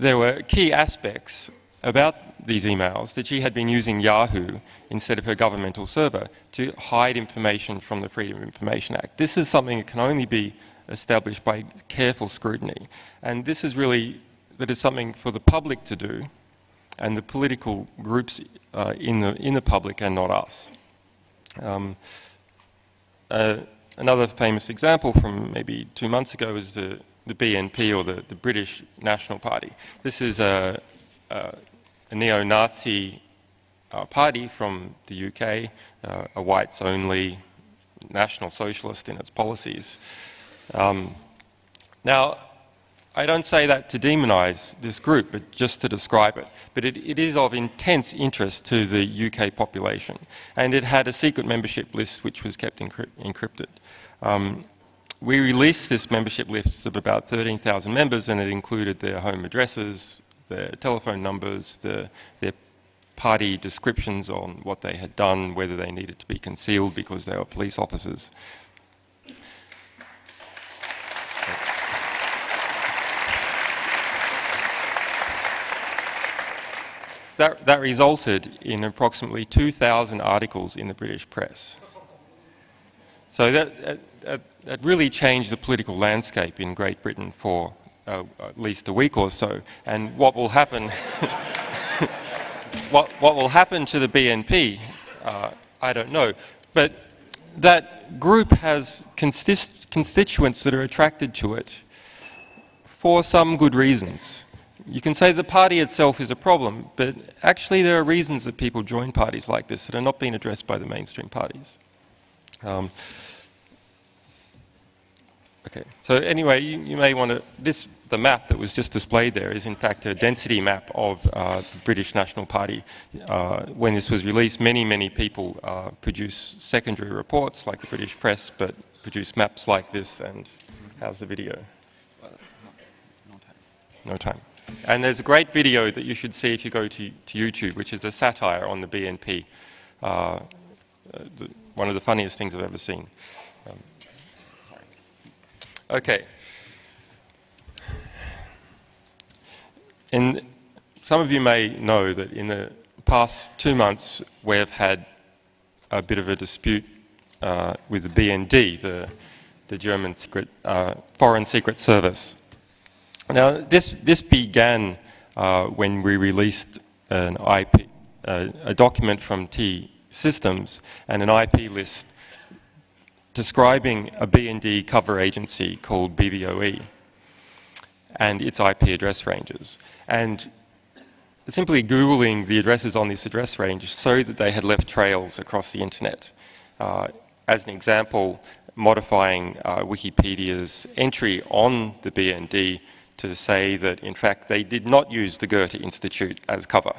there were key aspects about these emails that she had been using Yahoo instead of her governmental server to hide information from the Freedom of Information Act. This is something that can only be established by careful scrutiny. And this is really, that is something for the public to do and the political groups in the public and not us. Another famous example from maybe 2 months ago is the BNP, or the British National Party. This is a neo-Nazi party from the UK, a whites-only national socialist in its policies. Now, I don't say that to demonize this group, but just to describe it. But it is of intense interest to the UK population. And it had a secret membership list which was kept encrypted. We released this membership list of about 13,000 members, and it included their home addresses, their telephone numbers, their party descriptions on what they had done, whether they needed to be concealed because they were police officers. That resulted in approximately 2,000 articles in the British press. So that really changed the political landscape in Great Britain for at least a week or so. And what will happen, what will happen to the BNP, I don't know. But that group has constituents that are attracted to it for some good reasons. You can say the party itself is a problem, but actually there are reasons that people join parties like this that are not being addressed by the mainstream parties. Okay, so anyway, you may want to, the map that was just displayed there is in fact a density map of the British National Party. When this was released, many people produced secondary reports like the British press, but produced maps like this. And how's the video? No time. And there's a great video that you should see if you go to YouTube, which is a satire on the BNP. One of the funniest things I've ever seen. Okay. And some of you may know that in the past 2 months we've had a bit of a dispute with the BND, the German Foreign Secret Service. Now, this began when we released a document from T-Systems and an IP list describing a BND cover agency called BVOE and its IP address ranges. And simply Googling the addresses on this address range showed that they had left trails across the internet. As an example, modifying Wikipedia's entry on the BND to say that, in fact, they did not use the Goethe Institute as cover.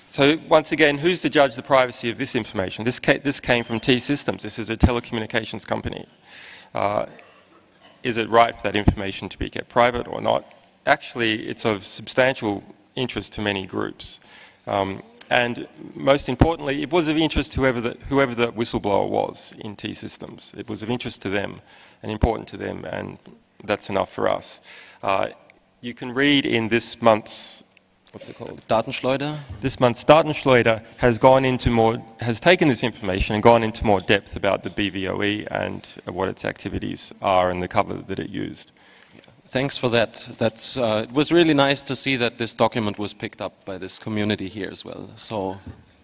So once again, who's to judge the privacy of this information? This came from T-Systems. This is a telecommunications company. Is it right for that information to be kept private or not? Actually, it's of substantial interest to many groups. And most importantly, it was of interest to whoever the whistleblower was in T-Systems. It was of interest to them and important to them, and that's enough for us. You can read in this month's, what's it called? Datenschleuder. This month's Datenschleuder has taken this information and gone into more depth about the BVOE and what its activities are and the cover that it used. Thanks for that. It was really nice to see that this document was picked up by this community here as well. So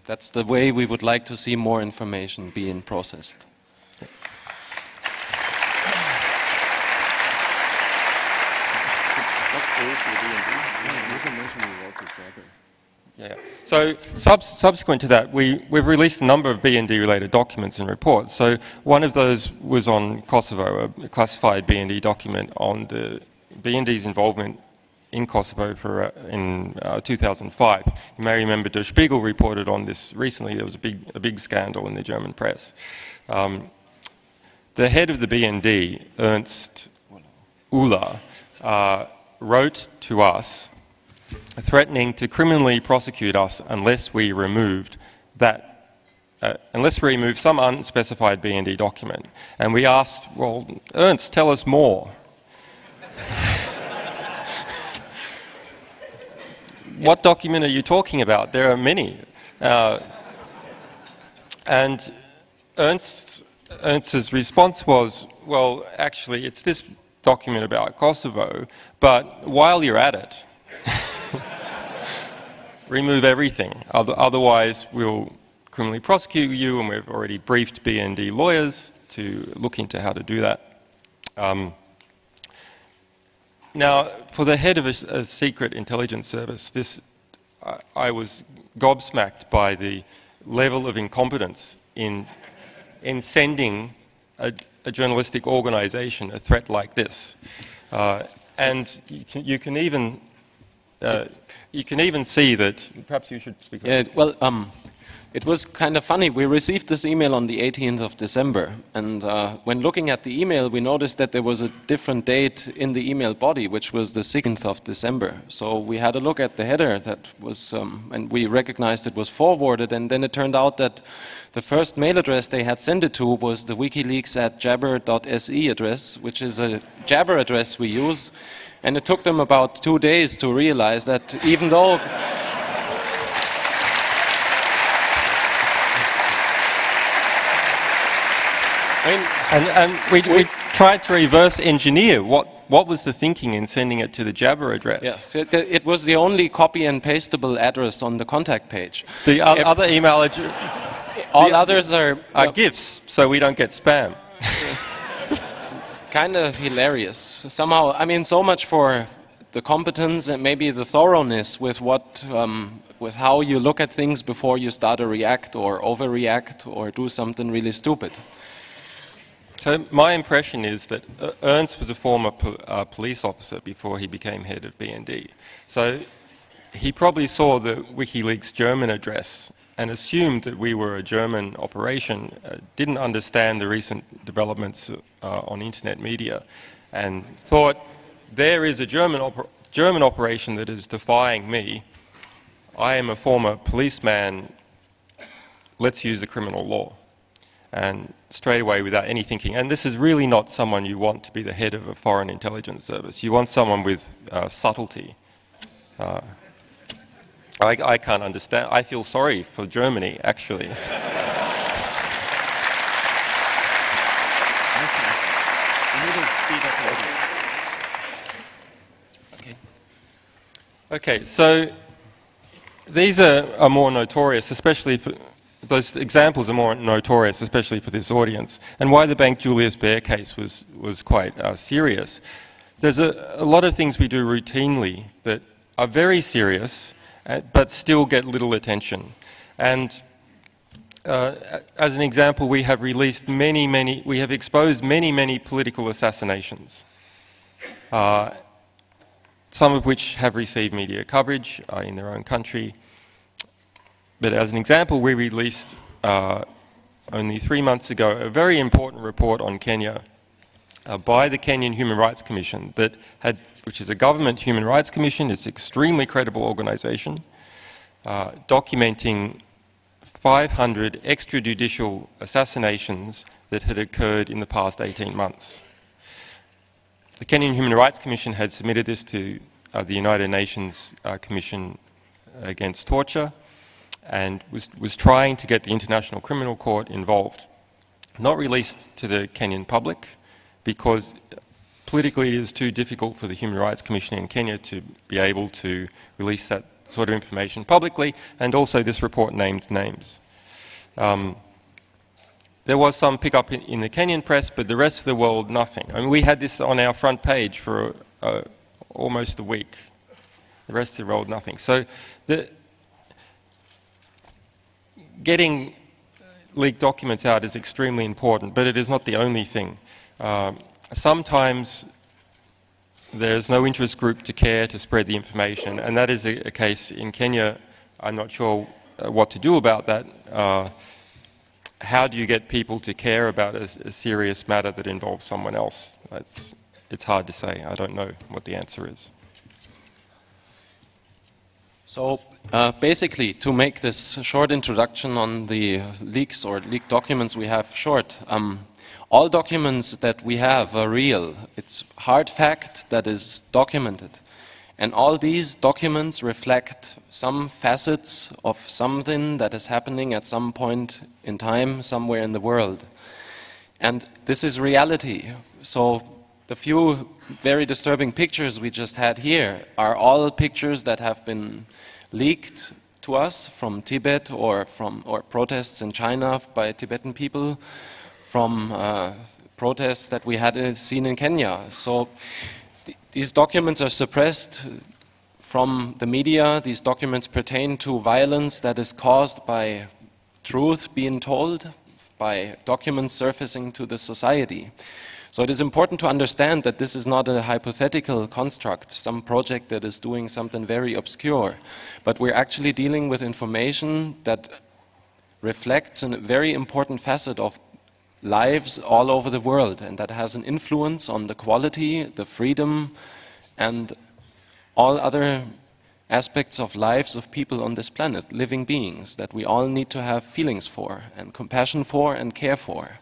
that's the way we would like to see more information being processed. Yeah. So subsequent to that, we've released a number of BND-related documents and reports. So one of those was on Kosovo, a classified BND document on the BND's involvement in Kosovo in 2005. You may remember Der Spiegel reported on this recently. There was a big scandal in the German press. The head of the BND, Ernst Uhler, wrote to us threatening to criminally prosecute us unless we removed that and let's remove some unspecified BND document. And we asked, well, Ernst, tell us more. What document are you talking about? There are many. And Ernst's response was, well, actually, it's this document about Kosovo, but while you're at it, remove everything. Otherwise, we'll criminally prosecute you, and we've already briefed BND lawyers to look into how to do that. Now, for the head of a secret intelligence service, I was gobsmacked by the level of incompetence in sending a journalistic organisation a threat like this, and you can even see that. Perhaps you should speak. Yeah, well, it was kind of funny. We received this email on the 18th of December, and when looking at the email, we noticed that there was a different date in the email body, which was the 16th of December. So we had a look at the header that was, and we recognized it was forwarded, and then it turned out that the first mail address they had sent it to was the WikiLeaks@jabber.se address, which is a Jabber address we use, and it took them about 2 days to realize that even though and we tried to reverse engineer what was the thinking in sending it to the Jabber address. Yeah, so it was the only copy and pastable address on the contact page. The other email address, all others are GIFs, so we don't get spam. It's kind of hilarious. Somehow, I mean, so much for the competence and maybe the thoroughness with with how you look at things before you start to react or overreact or do something really stupid. So my impression is that Ernst was a former police officer before he became head of BND. So he probably saw the WikiLeaks German address and assumed that we were a German operation, didn't understand the recent developments on internet media, and thought, there is a German operation that is defying me. I am a former policeman, let's use the criminal law. And straight away, without any thinking. And this is really not someone you want to be the head of a foreign intelligence service. You want someone with subtlety. I can't understand. I feel sorry for Germany, actually. Okay, so these are more notorious, especially for those examples are more notorious, especially for this audience, and why the Bank Julius Baer case was quite serious. There's a lot of things we do routinely that are very serious, but still get little attention. And as an example, we have released we have exposed many political assassinations, some of which have received media coverage in their own country. But as an example, we released only 3 months ago a very important report on Kenya by the Kenyan Human Rights Commission, which is a government human rights commission. It's an extremely credible organisation, documenting 500 extrajudicial assassinations that had occurred in the past 18 months. The Kenyan Human Rights Commission had submitted this to the United Nations Commission Against Torture, and was trying to get the International Criminal Court involved. Not released to the Kenyan public because politically it is too difficult for the Human Rights Commission in Kenya to be able to release that sort of information publicly, and also this report named names. There was some pickup in the Kenyan press, but the rest of the world, nothing. I mean, we had this on our front page for almost a week. The rest of the world, nothing. So getting leaked documents out is extremely important, but it is not the only thing. Sometimes there's no interest group to care to spread the information, and that is a case in Kenya. I'm not sure what to do about that. How do you get people to care about a serious matter that involves someone else? It's hard to say. I don't know what the answer is. So basically, to make this short introduction on the leaks or leaked documents we have short, all documents that we have are real. It's hard fact that is documented. And all these documents reflect some facets of something that is happening at some point in time, somewhere in the world. And this is reality. So the few very disturbing pictures we just had here are all pictures that have been leaked to us from Tibet or protests in China by Tibetan people, from protests that we had seen in Kenya. So these documents are suppressed from the media. These documents pertain to violence that is caused by truth being told, by documents surfacing to the society. So it is important to understand that this is not a hypothetical construct, some project that is doing something very obscure, but we're actually dealing with information that reflects a very important facet of lives all over the world, and that has an influence on the quality, the freedom, and all other aspects of lives of people on this planet, living beings that we all need to have feelings for, and compassion for, and care for.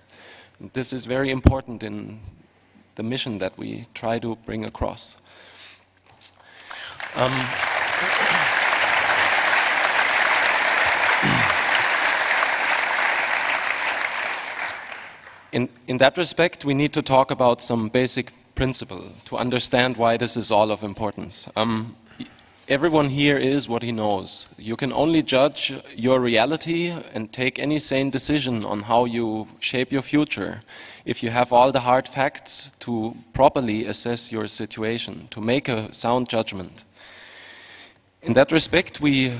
And this is very important in the mission that we try to bring across. In that respect, we need to talk about some basic principle to understand why this is all of importance. Everyone here is what he knows. You can only judge your reality and take any sane decision on how you shape your future if you have all the hard facts to properly assess your situation, to make a sound judgment. In that respect, we,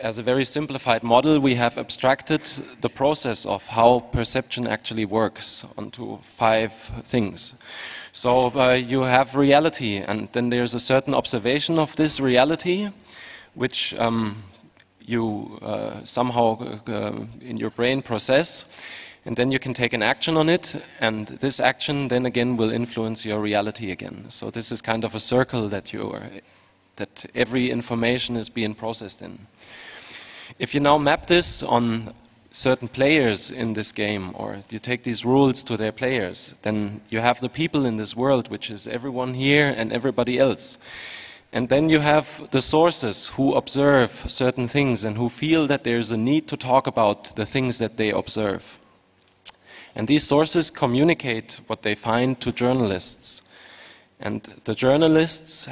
as a very simplified model, we have abstracted the process of how perception actually works onto 5 things. So you have reality, and then there's a certain observation of this reality, which you somehow in your brain process, and then you can take an action on it, and this action then again will influence your reality again. So this is kind of a circle that that every information is being processed in. If you now map this on certain players in this game, or you take these rules to their players, then you have the people in this world, which is everyone here and everybody else. And then you have the sources who observe certain things and who feel that there's a need to talk about the things that they observe. And these sources communicate what they find to journalists. And the journalists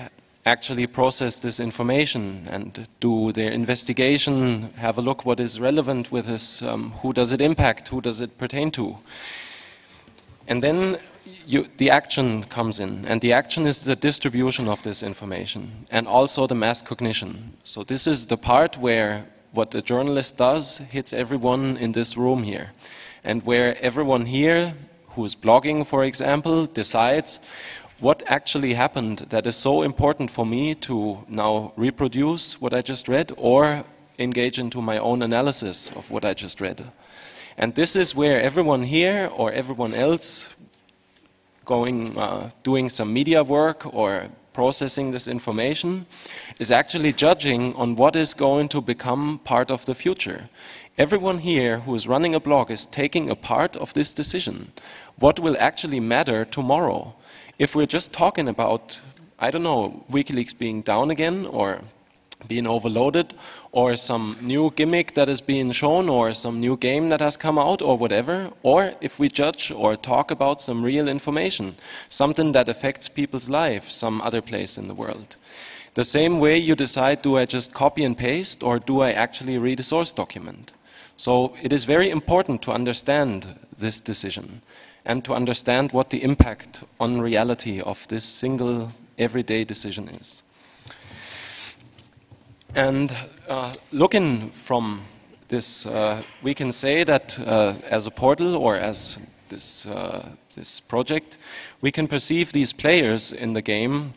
actually process this information and do their investigation, have a look what is relevant with this, who does it impact, who does it pertain to. And then the action comes in, and the action is the distribution of this information and also the mass cognition. So this is the part where what a journalist does hits everyone in this room here, and where everyone here who's blogging, for example, decides what actually happened that is so important for me to now reproduce what I just read or engage into my own analysis of what I just read. And this is where everyone here or everyone else doing some media work or processing this information is actually judging on what is going to become part of the future. Everyone here who is running a blog is taking a part of this decision. What will actually matter tomorrow? If we're just talking about, I don't know, WikiLeaks being down again or being overloaded or some new gimmick that is being shown or some new game that has come out or whatever, or if we judge or talk about some real information, something that affects people's lives some other place in the world. The same way you decide, do I just copy and paste or do I actually read a source document? So it is very important to understand this decision and to understand what the impact on reality of this single everyday decision is. And looking from this, we can say that as a portal or as this project, we can perceive these players in the game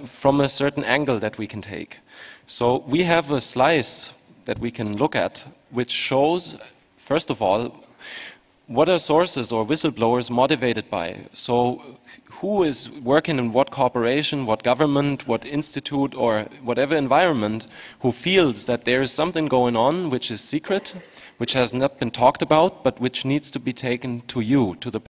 from a certain angle that we can take. So we have a slice that we can look at, which shows, first of all, what are sources or whistleblowers motivated by? So who is working in what corporation, what government, what institute, or whatever environment who feels that there is something going on which is secret, which has not been talked about, but which needs to be taken to you, to the